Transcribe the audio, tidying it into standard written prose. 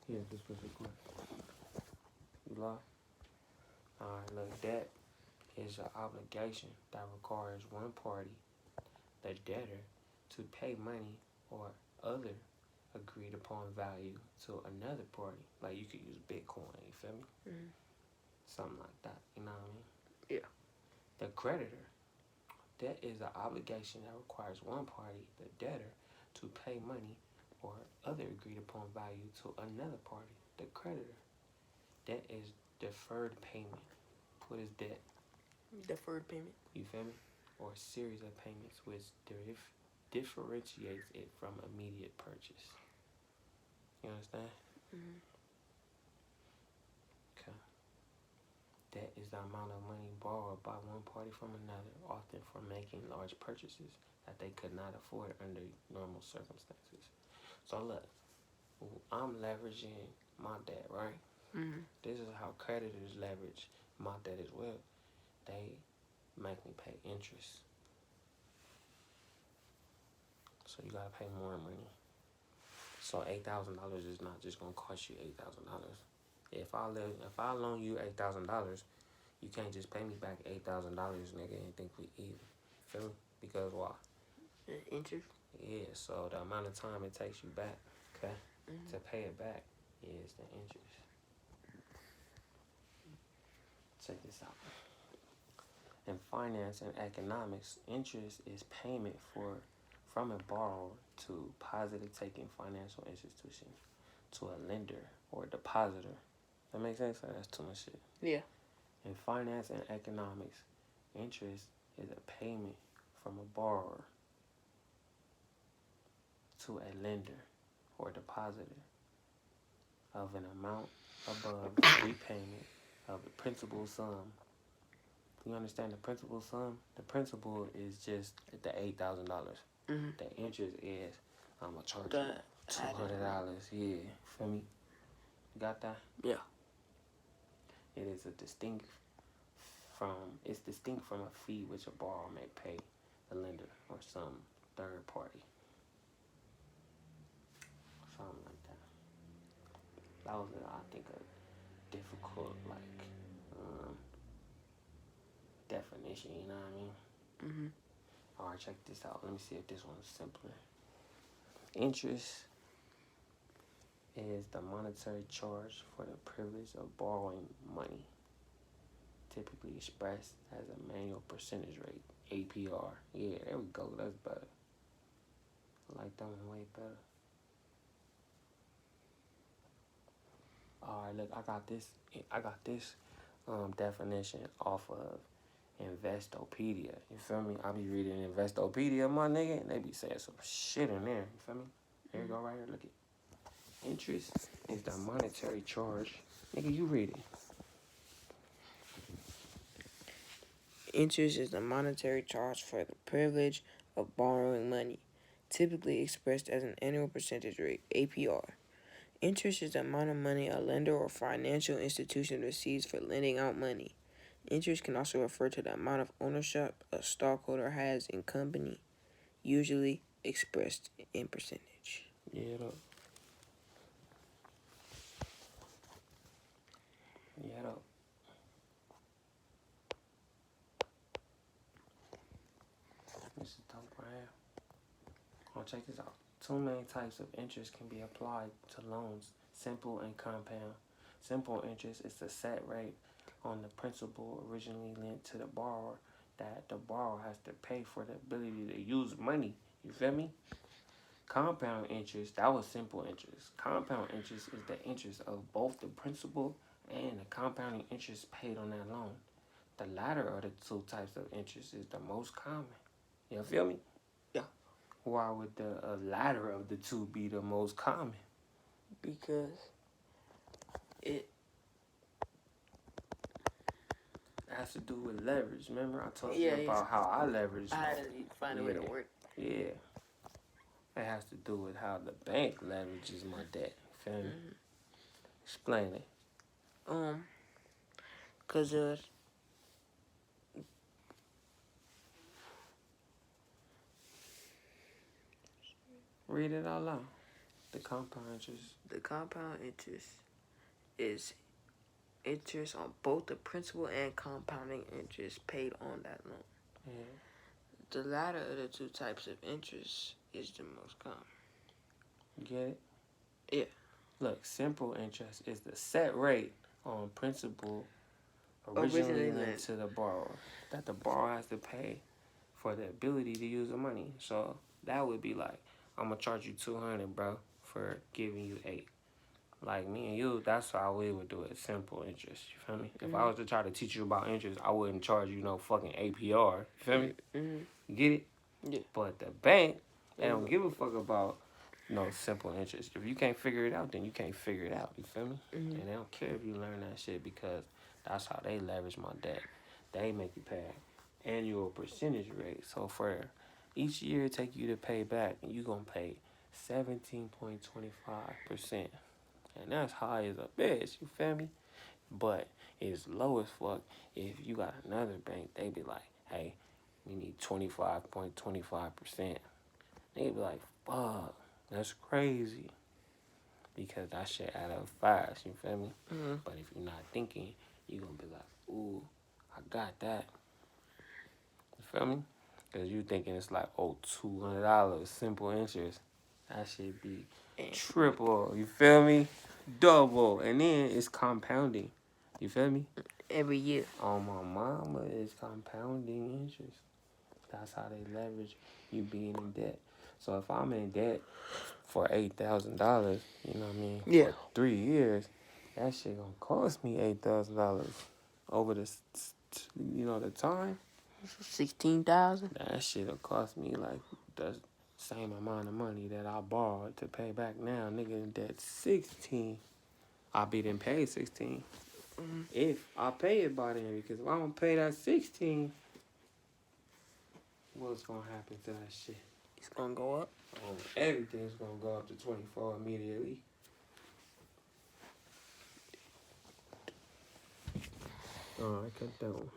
Yeah, this was recording. You lost? Alright, look, debt is an obligation that requires one party, the debtor, to pay money or other agreed upon value to another party. Like you could use Bitcoin, you feel me? Mm-hmm. Something like that, you know what I mean? Yeah. The creditor, debt is an obligation that requires one party, the debtor, to pay money or other agreed upon value to another party, the creditor. Debt is deferred payment. What is debt? Deferred payment. You feel me? Or a series of payments which differentiates it from immediate purchase. You understand? Mm-hmm. Okay. Debt is the amount of money borrowed by one party from another, often for making large purchases that they could not afford under normal circumstances. So look, I'm leveraging my debt, right? Mm-hmm. This is how creditors leverage my debt as well. They make me pay interest. So you gotta pay more money. So $8,000 is not just gonna cost you $8,000. If I loan you $8,000, you can't just pay me back $8,000, nigga, and think we even. Feel me? Because why? Interest. Yeah. So the amount of time it takes you back, okay, Mm-hmm. to pay it back is the interest. Check this out. In finance and economics, interest is payment from a borrower to positive-taking financial institution to a lender or a depositor. That makes sense? Or that's too much shit. Yeah. In finance and economics, interest is a payment from a borrower to a lender or depositor of an amount above repayment of the principal sum. You understand the principal sum? The principal is just the $8,000. Mm-hmm. The interest is I'm gonna charge The you $200. Yeah, feel me? You got that? Yeah. It is it's distinct from a fee which a borrower may pay the lender or some third party. Something like that. That was, I think, a difficult, definition, you know what I mean? Mm-hmm. Alright, check this out. Let me see if this one's simpler. Interest is the monetary charge for the privilege of borrowing money, typically expressed as a manual percentage rate, APR. Yeah, there we go. That's better. I like that one way better. Alright, look, I got this definition off of Investopedia. You feel me? I be reading Investopedia, my nigga, and they be saying some shit in there. You feel me? Here you go, right here. Look at interest is the monetary charge. Nigga, you read it. Interest is the monetary charge for the privilege of borrowing money, typically expressed as an annual percentage rate, APR. Interest is the amount of money a lender or financial institution receives for lending out money. Interest can also refer to the amount of ownership a stockholder has in company, usually expressed in percentage. Yeah, though. Yeah, though. This is dope right here. Oh, check this out. Two main types of interest can be applied to loans, simple and compound. Simple interest is the set rate on the principal originally lent to the borrower that the borrower has to pay for the ability to use money. You feel me? Compound interest, that was simple interest. Compound interest is the interest of both the principal and the compounding interest paid on that loan. The latter of the two types of interest is the most common. You feel me? Yeah. Why would the latter of the two be the most common? Because it has to do with leverage. Remember, I told you about how I leverage. I had to find a way to work. Yeah. It has to do with how the bank leverages my debt. Feel me? Mm-hmm. Explain it. Cause read it out loud. The compound interest. The compound interest is interest on both the principal and compounding interest paid on that loan. Yeah. The latter of the two types of interest is the most common. Get it? Yeah. Look, simple interest is the set rate on principal originally lent to the borrower that the borrower has to pay for the ability to use the money. So that would be like, I'm gonna charge you $200, bro, for giving you 8. Like me and you, that's how we would do it. Simple interest. You feel me? If I was to try to teach you about interest, I wouldn't charge you no fucking APR. You feel me? You get it? Yeah. But the bank, they don't give a fuck about no simple interest. If you can't figure it out, then you can't figure it out. You feel me? And they don't care if you learn that shit because that's how they leverage my debt. They make you pay annual percentage rate. So for each year it take you to pay back, you gonna pay 17.25%. And that's high as a bitch, you feel me? But it's low as fuck if you got another bank, they be like, hey, we need 25.25%. They be like, fuck, that's crazy. Because that shit add up fast, you feel me? But if you're not thinking, you gonna be like, ooh, I got that. You feel me? Because you thinking it's like, oh, $200 simple interest. That shit be triple, you feel me? Double. And then it's compounding. You feel me? Every year. On my mama, it's compounding interest. That's how they leverage you being in debt. So if I'm in debt for $8,000, you know what I mean? Yeah. For 3 years, that shit gonna cost me $8,000 over the, the time. 16,000. That shit'll cost me like the same amount of money that I borrowed to pay back now. Nigga in debt 16. I'll be done paid 16. If I pay it by then, because if I don't pay that 16, what's gonna happen to that shit? It's gonna go up. Everything's gonna go up to 24 immediately. Alright, cut that one.